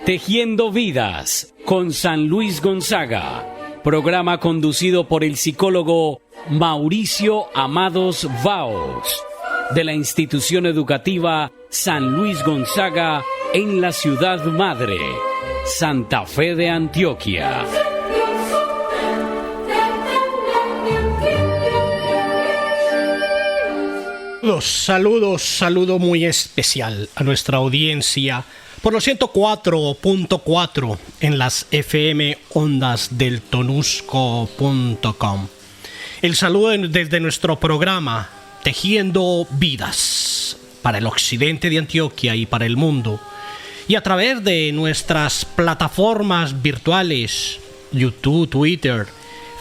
Tejiendo Vidas con San Luis Gonzaga, programa conducido por el psicólogo Mauricio Amados Vaos, de la institución educativa San Luis Gonzaga en la ciudad madre, Santa Fe de Antioquia. Saludo muy especial a nuestra audiencia por los 104.4 en las FM ondas del tonusco.com. El saludo desde nuestro programa Tejiendo Vidas para el occidente de Antioquia y para el mundo, y a través de nuestras plataformas virtuales YouTube, Twitter,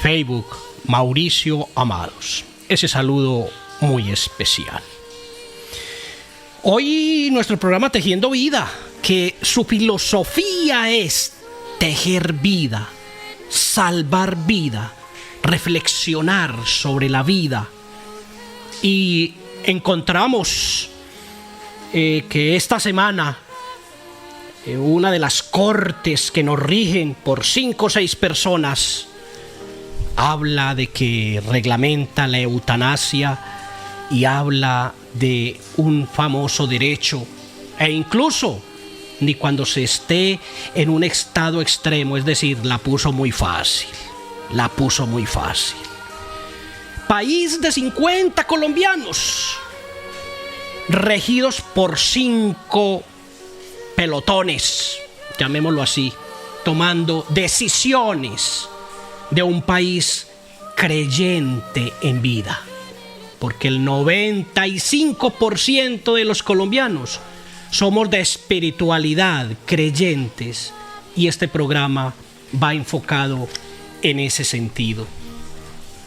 Facebook, Mauricio Amados. Ese saludo muy especial. Hoy nuestro programa Tejiendo Vida, que su filosofía es tejer vida, salvar vida, reflexionar sobre la vida. Y encontramos que esta semana una de las cortes que nos rigen por 5 o 6 personas habla de que reglamenta la eutanasia y habla de un famoso derecho, e incluso ni cuando se esté en un estado extremo, es decir, la puso muy fácil. País de 50 colombianos, regidos por 5 pelotones, llamémoslo así, tomando decisiones de un país creyente en vida. Porque el 95% de los colombianos somos de espiritualidad, creyentes, y este programa va enfocado en ese sentido.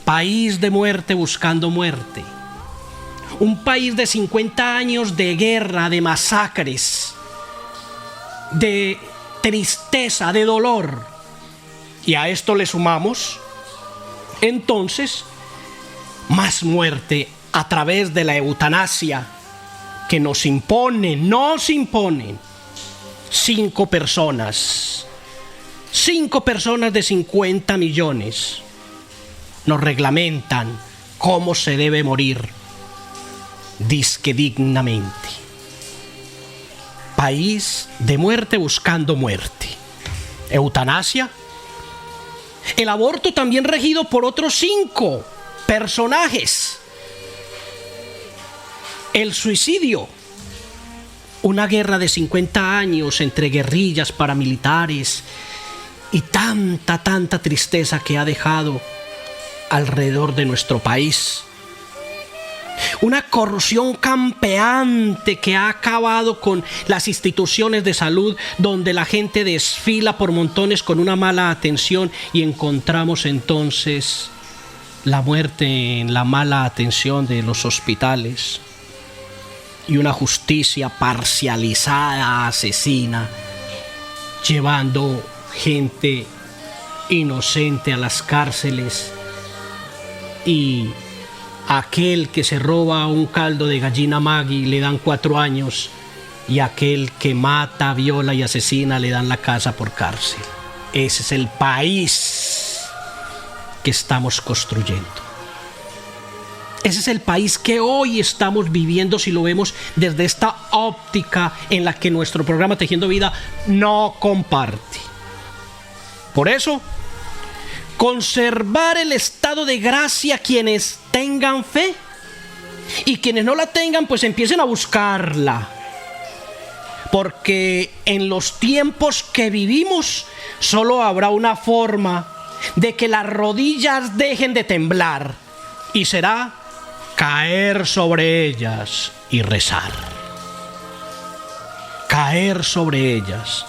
País de muerte buscando muerte. Un país de 50 años de guerra, de masacres, de tristeza, de dolor. Y a esto le sumamos, entonces, más muerte a través de la eutanasia que nos imponen 5 personas de 50 millones. Nos reglamentan cómo se debe morir, dizque dignamente. País de muerte buscando muerte. Eutanasia. El aborto también regido por otros 5 personajes. El suicidio. Una guerra de 50 años entre guerrillas, paramilitares y tanta tristeza que ha dejado alrededor de nuestro país. Una corrupción campeante que ha acabado con las instituciones de salud, donde la gente desfila por montones con una mala atención, y encontramos entonces la muerte en la mala atención de los hospitales. Y una justicia parcializada, asesina, llevando gente inocente a las cárceles, y aquel que se roba un caldo de gallina Maggi le dan 4 años, y aquel que mata, viola y asesina le dan la casa por cárcel. Ese es el país que estamos construyendo. Ese es el país que hoy estamos viviendo, si lo vemos desde esta óptica en la que nuestro programa Tejiendo Vida no comparte. Por eso, conservar el estado de gracia quienes tengan fe, y quienes no la tengan, pues empiecen a buscarla. Porque en los tiempos que vivimos solo habrá una forma de que las rodillas dejen de temblar, y será caer sobre ellas y rezar. Caer sobre ellas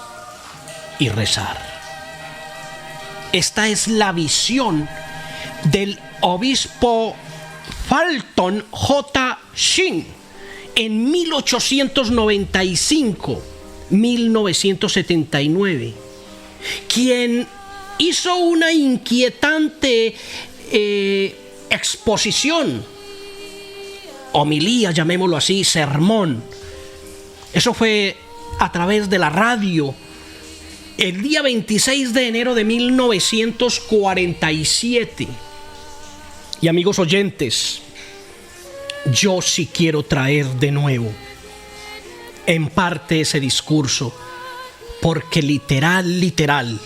y rezar. Esta es la visión del obispo Fulton J. Sheen en 1895-1979, quien hizo una inquietante exposición homilía, llamémoslo así, sermón. Eso fue a través de la radio el día 26 de enero de 1947. Y amigos oyentes, yo sí quiero traer de nuevo en parte ese discurso, porque literal,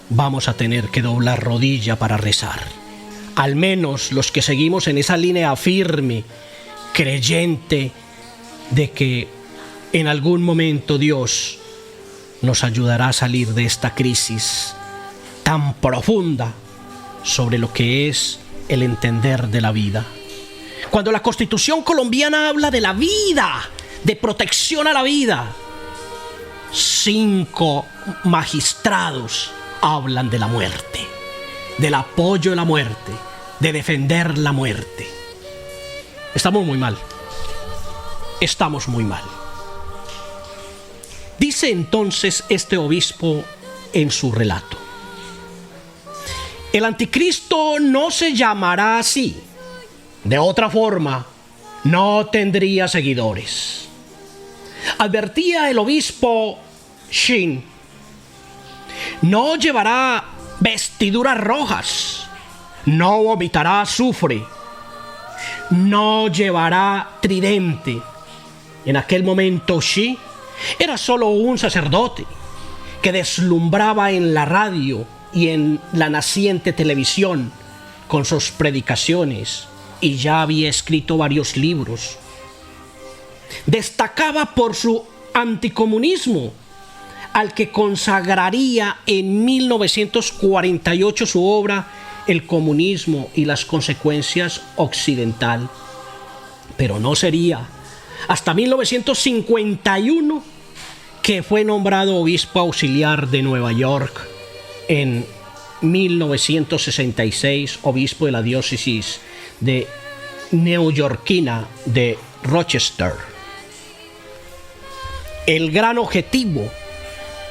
vamos a tener que doblar rodilla para rezar. Al menos los que seguimos en esa línea firme, creyente de que en algún momento Dios nos ayudará a salir de esta crisis tan profunda sobre lo que es el entender de la vida. Cuando la Constitución colombiana habla de la vida, de protección a la vida, 5 magistrados hablan de la muerte, del apoyo a la muerte, de defender la muerte. Estamos muy mal. Estamos muy mal. Dice entonces este obispo en su relato: el anticristo no se llamará así. De otra forma, no tendría seguidores. Advertía el obispo Shin: no llevará vestiduras rojas, no vomitará azufre, no llevará tridente. En aquel momento Shi era solo un sacerdote que deslumbraba en la radio y en la naciente televisión con sus predicaciones, y ya había escrito varios libros. Destacaba por su anticomunismo, al que consagraría en 1948 su obra El comunismo y las consecuencias occidental. Pero no sería hasta 1951 que fue nombrado obispo auxiliar de Nueva York. En 1966, obispo de la diócesis de neoyorquina de Rochester. El gran objetivo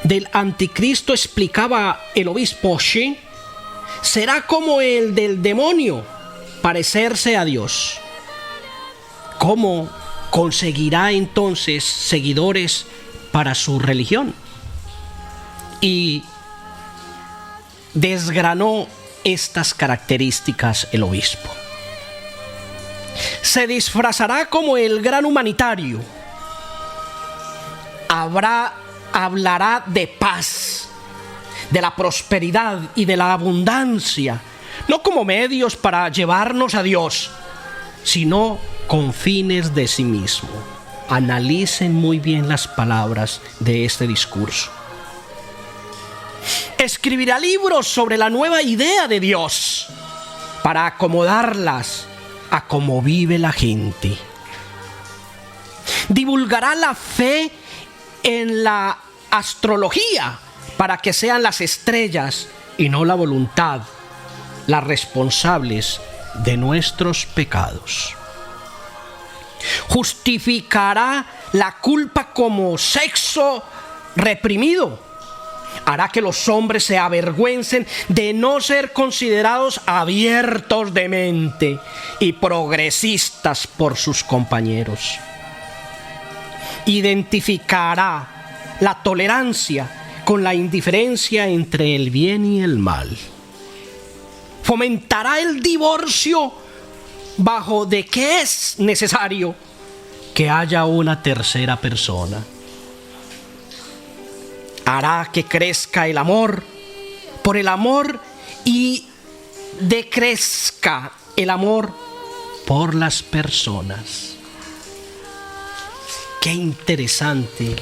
del anticristo, explicaba el obispo Shi, será como el del demonio, parecerse a Dios. ¿Cómo conseguirá entonces seguidores para su religión? Y desgranó estas características el obispo. Se disfrazará como el gran humanitario. Hablará de paz, de la prosperidad y de la abundancia, no como medios para llevarnos a Dios, sino con fines de sí mismo. Analicen muy bien las palabras de este discurso. Escribirá libros sobre la nueva idea de Dios para acomodarlas a cómo vive la gente. Divulgará la fe en la astrología para que sean las estrellas y no la voluntad las responsables de nuestros pecados. Justificará la culpa como sexo reprimido. Hará que los hombres se avergüencen de no ser considerados abiertos de mente y progresistas por sus compañeros. Identificará la tolerancia con la indiferencia entre el bien y el mal. Fomentará el divorcio bajo de que es necesario que haya una tercera persona. Hará que crezca el amor por el amor y decrezca el amor por las personas. Qué interesante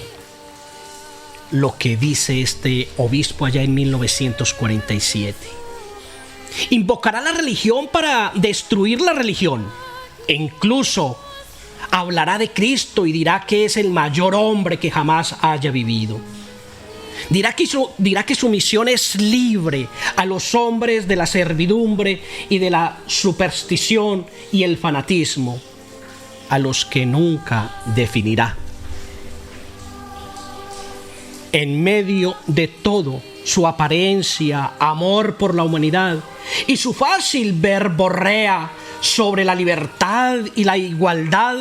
lo que dice este obispo allá en 1947. Invocará la religión para destruir la religión. E incluso hablará de Cristo y dirá que es el mayor hombre que jamás haya vivido. Dirá que su misión es libre a los hombres de la servidumbre y de la superstición y el fanatismo, a los que nunca definirá. En medio de todo, su apariencia, amor por la humanidad y su fácil verborrea sobre la libertad y la igualdad,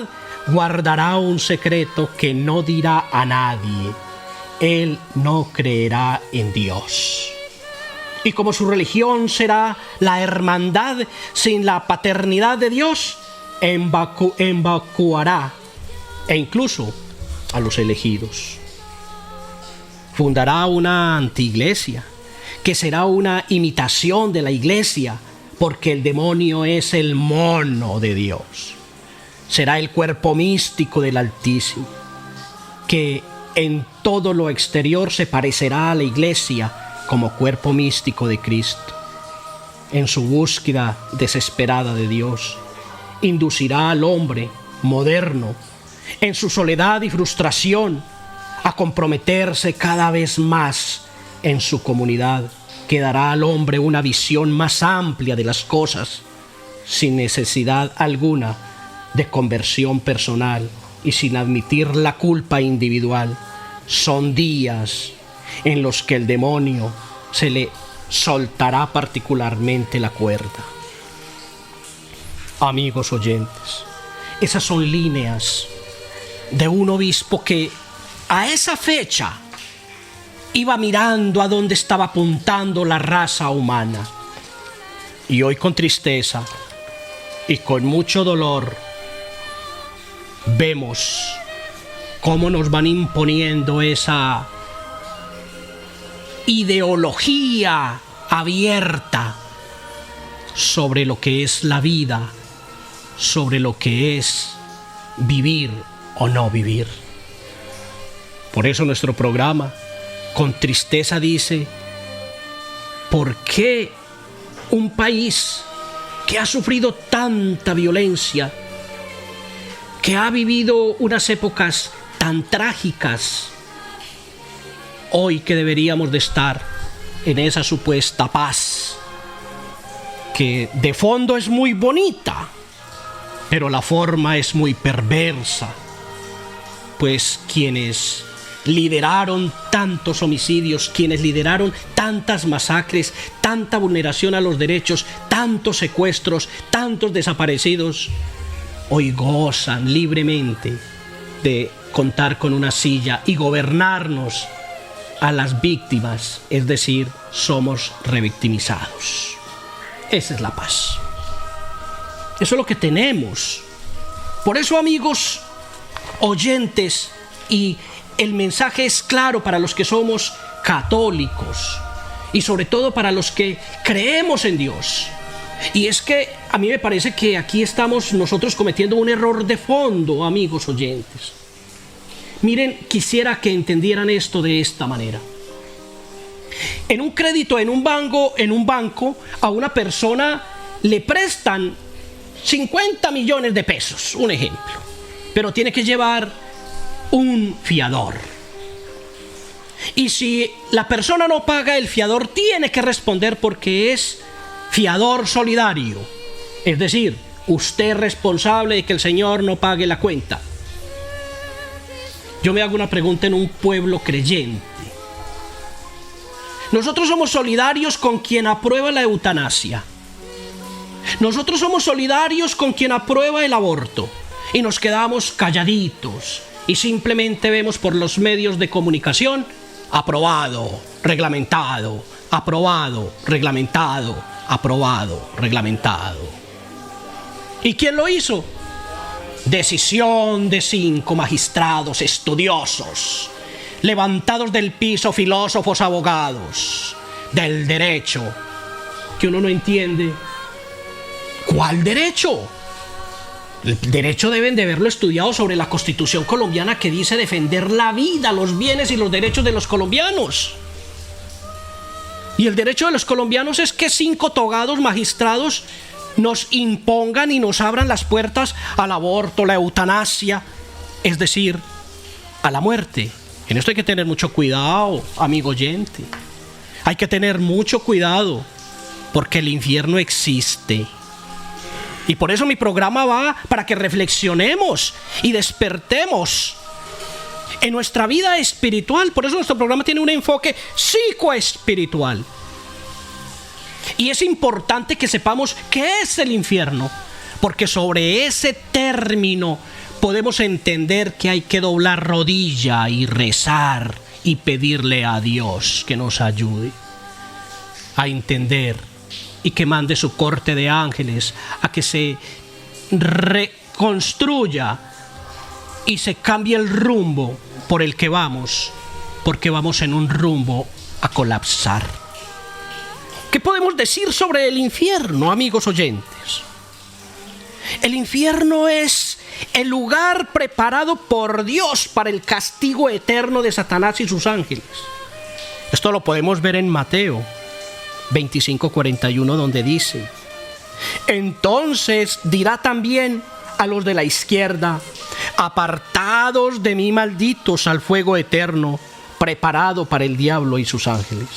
guardará un secreto que no dirá a nadie. Él no creerá en Dios. Y como su religión será la hermandad sin la paternidad de Dios, evacuará e incluso a los elegidos. Fundará una antiiglesia que será una imitación de la iglesia, porque el demonio es el mono de Dios. Será el cuerpo místico del Altísimo, que en todo lo exterior se parecerá a la iglesia como cuerpo místico de Cristo. En su búsqueda desesperada de Dios, inducirá al hombre moderno, en su soledad y frustración, a comprometerse cada vez más en su comunidad, que dará al hombre una visión más amplia de las cosas, sin necesidad alguna de conversión personal y sin admitir la culpa individual. Son días en los que el demonio se le soltará particularmente la cuerda. Amigos oyentes, esas son líneas de un obispo que a esa fecha iba mirando a dónde estaba apuntando la raza humana. Y hoy, con tristeza y con mucho dolor, vemos cómo nos van imponiendo esa ideología abierta sobre lo que es la vida, sobre lo que es vivir o no vivir. Por eso nuestro programa, con tristeza, dice: ¿por qué un país que ha sufrido tanta violencia, que ha vivido unas épocas tan trágicas, hoy que deberíamos de estar en esa supuesta paz, que de fondo es muy bonita, pero la forma es muy perversa? Pues quienes lideraron tantos homicidios, quienes lideraron tantas masacres, tanta vulneración a los derechos, tantos secuestros, tantos desaparecidos, hoy gozan libremente de contar con una silla y gobernarnos a las víctimas, es decir, somos revictimizados. Esa es la paz. Eso es lo que tenemos. Por eso, amigos oyentes, y el mensaje es claro para los que somos católicos y sobre todo para los que creemos en Dios. Y es que a mí me parece que aquí estamos nosotros cometiendo un error de fondo, amigos oyentes. Miren, quisiera que entendieran esto de esta manera. En un crédito, en un banco, a una persona le prestan 50 millones de pesos, un ejemplo, pero tiene que llevar un fiador. Y si la persona no paga, el fiador tiene que responder, porque es fiador solidario. Es decir, usted es responsable de que el señor no pague la cuenta. Yo me hago una pregunta: en un pueblo creyente, nosotros somos solidarios con quien aprueba la eutanasia. Nosotros somos solidarios con quien aprueba el aborto. Y nos quedamos calladitos y simplemente vemos por los medios de comunicación: aprobado, reglamentado, aprobado, reglamentado, aprobado, reglamentado. ¿Y quién lo hizo? Decisión de 5 magistrados estudiosos, levantados del piso, filósofos, abogados del derecho, que uno no entiende. ¿Cuál derecho? El derecho deben de haberlo estudiado sobre la Constitución colombiana, que dice defender la vida, los bienes y los derechos de los colombianos. Y el derecho de los colombianos es que 5 togados magistrados nos impongan y nos abran las puertas al aborto, la eutanasia, es decir, a la muerte. En esto hay que tener mucho cuidado, amigo oyente. Hay que tener mucho cuidado, porque el infierno existe. Y por eso mi programa va para que reflexionemos y despertemos en nuestra vida espiritual. Por eso nuestro programa tiene un enfoque psicoespiritual. Y es importante que sepamos qué es el infierno, porque sobre ese término podemos entender que hay que doblar rodilla y rezar y pedirle a Dios que nos ayude a entender y que mande su corte de ángeles a que se reconstruya y se cambie el rumbo por el que vamos, porque vamos en un rumbo a colapsar. ¿Qué podemos decir sobre el infierno, amigos oyentes? El infierno es el lugar preparado por Dios para el castigo eterno de Satanás y sus ángeles. Esto lo podemos ver en Mateo 25:41, donde dice: entonces dirá también a los de la izquierda: apartados de mí, malditos, al fuego eterno preparado para el diablo y sus ángeles.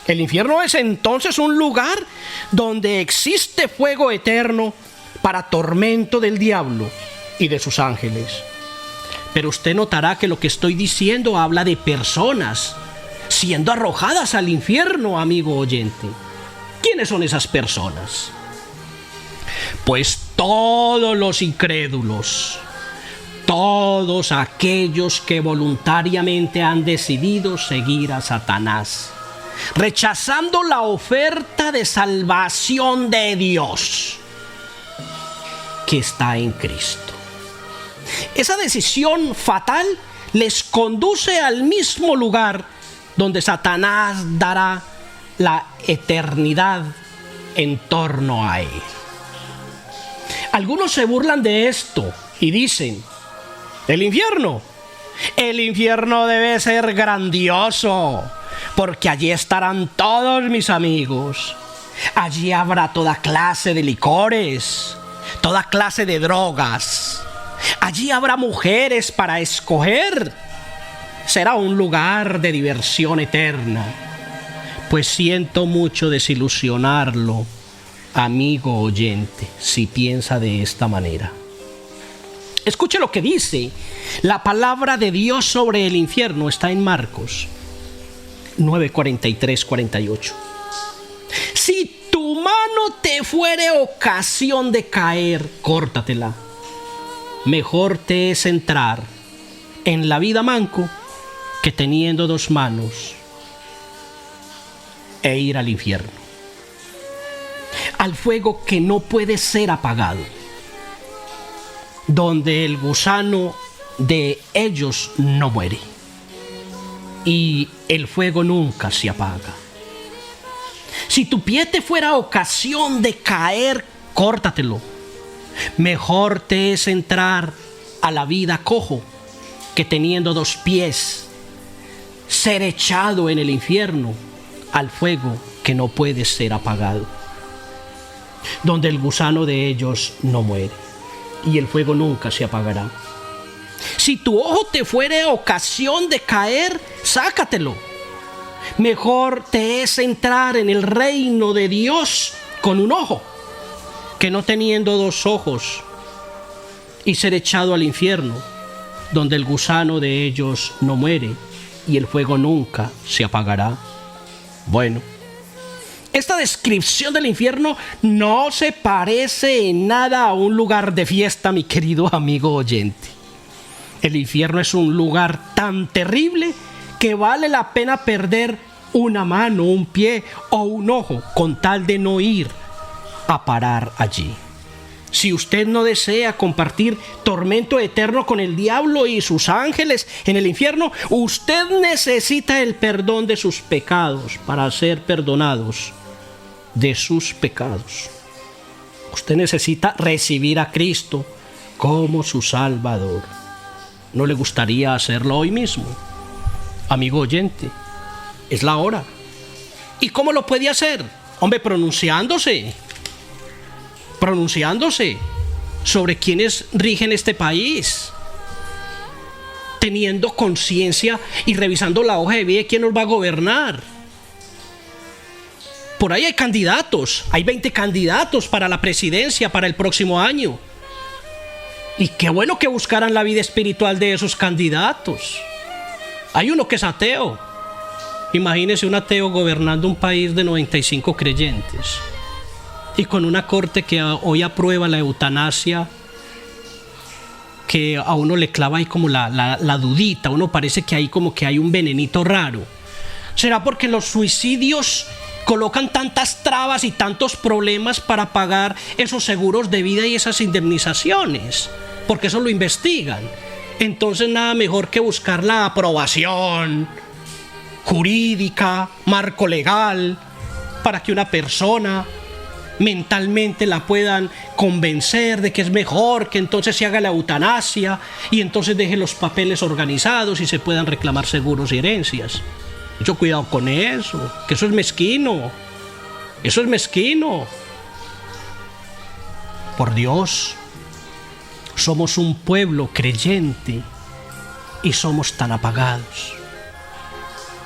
El infierno es entonces un lugar donde existe fuego eterno para tormento del diablo y de sus ángeles. Pero usted notará que lo que estoy diciendo habla de personas siendo arrojadas al infierno, amigo oyente. ¿Quiénes son esas personas? Pues todos los incrédulos, todos aquellos que voluntariamente han decidido seguir a Satanás, rechazando la oferta de salvación de Dios que está en Cristo. Esa decisión fatal les conduce al mismo lugar donde Satanás dará la eternidad en torno a él. Algunos se burlan de esto y dicen: el infierno debe ser grandioso, porque allí estarán todos mis amigos. Allí habrá toda clase de licores, toda clase de drogas. Allí habrá mujeres para escoger. Será un lugar de diversión eterna. Pues siento mucho desilusionarlo, amigo oyente, si piensa de esta manera. Escuche lo que dice la palabra de Dios sobre el infierno. Está en Marcos 9:43-48. Si tu mano te fuere ocasión de caer, córtatela. Mejor te es entrar en la vida manco que teniendo dos manos e ir al infierno, al fuego que no puede ser apagado, donde el gusano de ellos no muere y el fuego nunca se apaga. Si tu pie te fuera ocasión de caer, córtatelo. Mejor te es entrar a la vida cojo que teniendo dos pies ser echado en el infierno, al fuego que no puede ser apagado, donde el gusano de ellos no muere y el fuego nunca se apagará. Si tu ojo te fuere ocasión de caer, sácatelo. Mejor te es entrar en el reino de Dios con un ojo que no teniendo dos ojos y ser echado al infierno, donde el gusano de ellos no muere y el fuego nunca se apagará. Bueno, esta descripción del infierno no se parece en nada a un lugar de fiesta, mi querido amigo oyente. El infierno es un lugar tan terrible que vale la pena perder una mano, un pie o un ojo con tal de no ir a parar allí. Si usted no desea compartir tormento eterno con el diablo y sus ángeles en el infierno, usted necesita el perdón de sus pecados para ser perdonados de sus pecados. Usted necesita recibir a Cristo como su Salvador. ¿No le gustaría hacerlo hoy mismo? Amigo oyente, es la hora. ¿Y cómo lo puede hacer? Hombre, pronunciándose sobre quienes rigen este país, teniendo conciencia y revisando la hoja de vida de quién nos va a gobernar. Por ahí hay candidatos, hay 20 candidatos para la presidencia para el próximo año. Y qué bueno que buscaran la vida espiritual de esos candidatos. Hay uno que es ateo. Imagínese un ateo gobernando un país de 95 creyentes. y con una corte que hoy aprueba la eutanasia, que a uno le clava ahí como la dudita, uno parece que ahí como que hay un venenito raro. ¿Será porque los suicidios colocan tantas trabas y tantos problemas para pagar esos seguros de vida y esas indemnizaciones? Porque eso lo investigan. Entonces nada mejor que buscar la aprobación jurídica, marco legal, para que una persona mentalmente la puedan convencer de que es mejor que entonces se haga la eutanasia y entonces deje los papeles organizados y se puedan reclamar seguros y herencias. Mucho cuidado con eso, que eso es mezquino. Eso es mezquino. Por Dios, somos un pueblo creyente y somos tan apagados.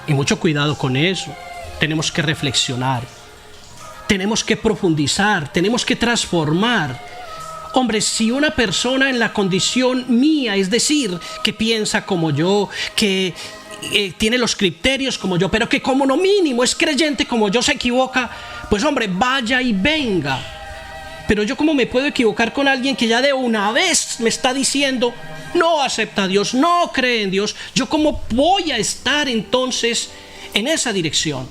Y mucho cuidado con eso. Tenemos que reflexionar. Tenemos que profundizar, tenemos que transformar. Hombre, si una persona en la condición mía, es decir, que piensa como yo, que tiene los criterios como yo, pero que como no mínimo es creyente como yo, se equivoca, pues hombre, vaya y venga. Pero yo, ¿cómo me puedo equivocar con alguien que ya de una vez me está diciendo no acepta a Dios, no cree en Dios? ¿Yo cómo voy a estar entonces en esa dirección?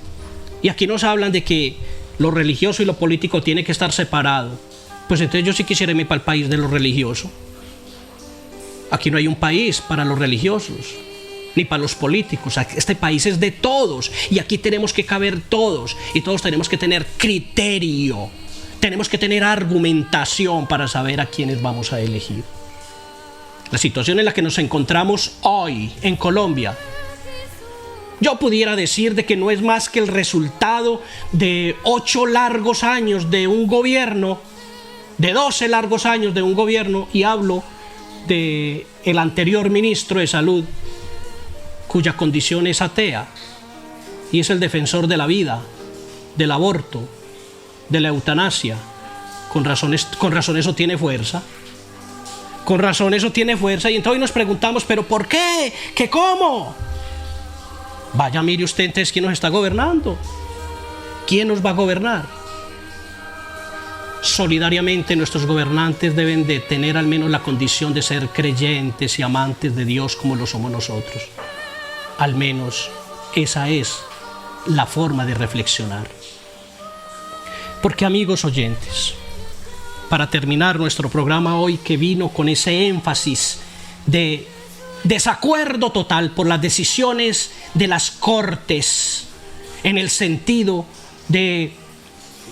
Y aquí nos hablan de que lo religioso y lo político tiene que estar separado. Pues entonces yo sí quisiera irme para el país de lo religioso. Aquí no hay un país para los religiosos, ni para los políticos. Este país es de todos y aquí tenemos que caber todos y todos tenemos que tener criterio. Tenemos que tener argumentación para saber a quiénes vamos a elegir. La situación en la que nos encontramos hoy en Colombia, yo pudiera decir de que no es más que el resultado de 8 largos años de un gobierno, de 12 largos años de un gobierno, y hablo de el anterior ministro de Salud, cuya condición es atea, y es el defensor de la vida, del aborto, de la eutanasia. Con razón eso tiene fuerza. Con razón eso tiene fuerza. Y entonces nos preguntamos, ¿pero por qué? ¿Qué cómo? Vaya, mire usted entonces quién nos está gobernando. ¿Quién nos va a gobernar? Solidariamente nuestros gobernantes deben de tener al menos la condición de ser creyentes y amantes de Dios como lo somos nosotros. Al menos esa es la forma de reflexionar. Porque, amigos oyentes, para terminar nuestro programa hoy, que vino con ese énfasis de desacuerdo total por las decisiones de las cortes en el sentido de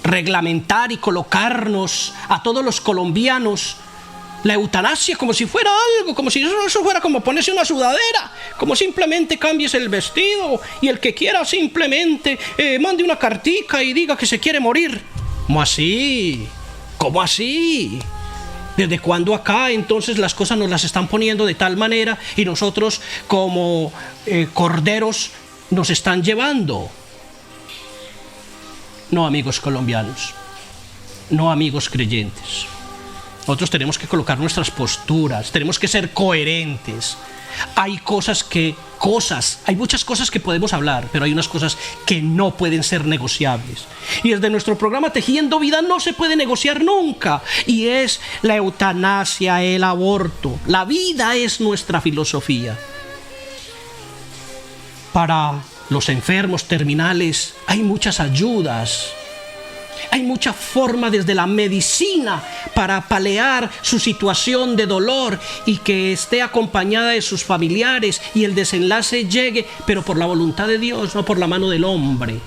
reglamentar y colocarnos a todos los colombianos la eutanasia como si fuera algo, como si eso fuera como ponerse una sudadera, como simplemente cambies el vestido y el que quiera simplemente mande una cartica y diga que se quiere morir. ¿Cómo así? ¿Cómo así? ¿Desde cuándo acá entonces las cosas nos las están poniendo de tal manera y nosotros como corderos nos están llevando? No, amigos colombianos, no, amigos creyentes. Nosotros tenemos que colocar nuestras posturas, tenemos que ser coherentes. Hay muchas cosas que podemos hablar, pero hay unas cosas que no pueden ser negociables. Y desde nuestro programa Tejiendo Vida no se puede negociar nunca. Y es la eutanasia, el aborto. La vida es nuestra filosofía. Para los enfermos terminales hay muchas ayudas. Hay mucha forma desde la medicina para paliar su situación de dolor y que esté acompañada de sus familiares y el desenlace llegue, pero por la voluntad de Dios, no por la mano del hombre,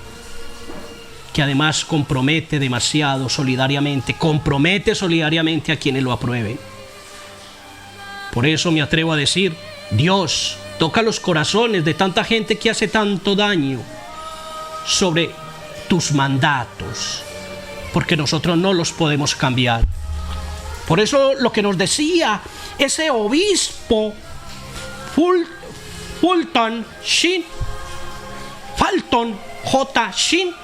que además compromete solidariamente a quienes lo aprueben. Por eso me atrevo a decir, Dios, toca los corazones de tanta gente que hace tanto daño sobre tus mandatos, porque nosotros no los podemos cambiar. Por eso lo que nos decía ese obispo Fulton J. Sheen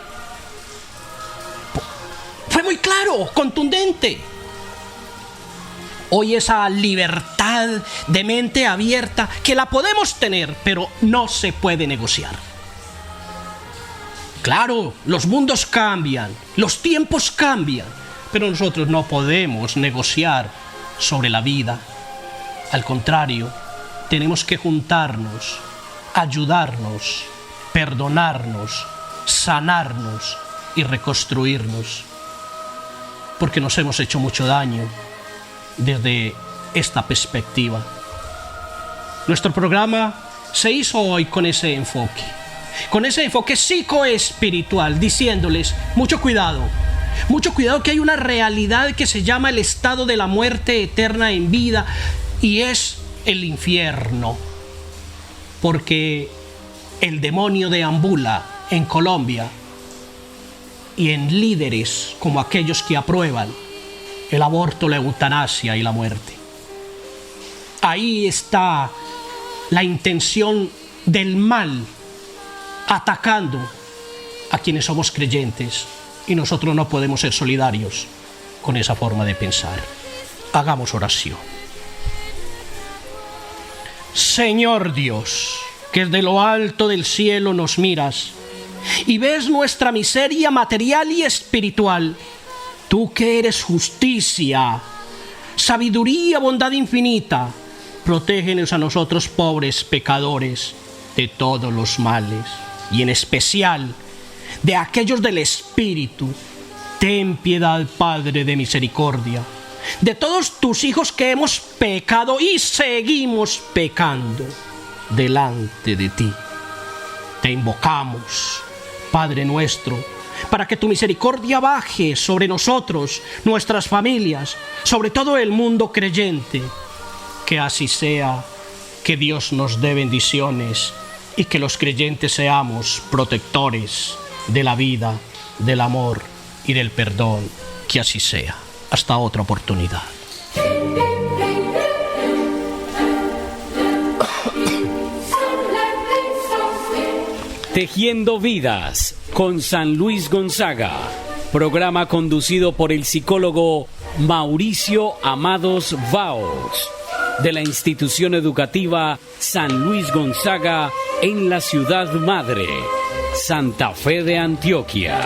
fue muy claro, contundente. Hoy esa libertad de mente abierta que la podemos tener, pero no se puede negociar. Claro, los mundos cambian, los tiempos cambian, Pero nosotros no podemos negociar sobre la vida. Al contrario, tenemos que juntarnos, ayudarnos, perdonarnos, sanarnos y reconstruirnos. Porque nos hemos hecho mucho daño desde esta perspectiva. Nuestro programa se hizo hoy con ese enfoque psicoespiritual, diciéndoles mucho cuidado que hay una realidad que se llama el estado de la muerte eterna en vida y es el infierno, porque el demonio deambula en Colombia y en líderes como aquellos que aprueban el aborto, la eutanasia y la muerte. Ahí está la intención del mal atacando a quienes somos creyentes, y nosotros no podemos ser solidarios con esa forma de pensar. Hagamos oración. Señor Dios, que desde lo alto del cielo nos miras y ves nuestra miseria material y espiritual, tú que eres justicia, sabiduría, bondad infinita, protégenos a nosotros pobres pecadores de todos los males, y en especial de aquellos del Espíritu. Ten piedad, Padre de misericordia, de todos tus hijos que hemos pecado y seguimos pecando delante de ti. Te invocamos, Padre nuestro, para que tu misericordia baje sobre nosotros, nuestras familias, sobre todo el mundo creyente. Que así sea, que Dios nos dé bendiciones y que los creyentes seamos protectores de la vida, del amor y del perdón. Que así sea. Hasta otra oportunidad. Tejiendo Vidas con San Luis Gonzaga. Programa conducido por el psicólogo Mauricio Amados Vaos, de la institución educativa San Luis Gonzaga en la ciudad madre, Santa Fe de Antioquia.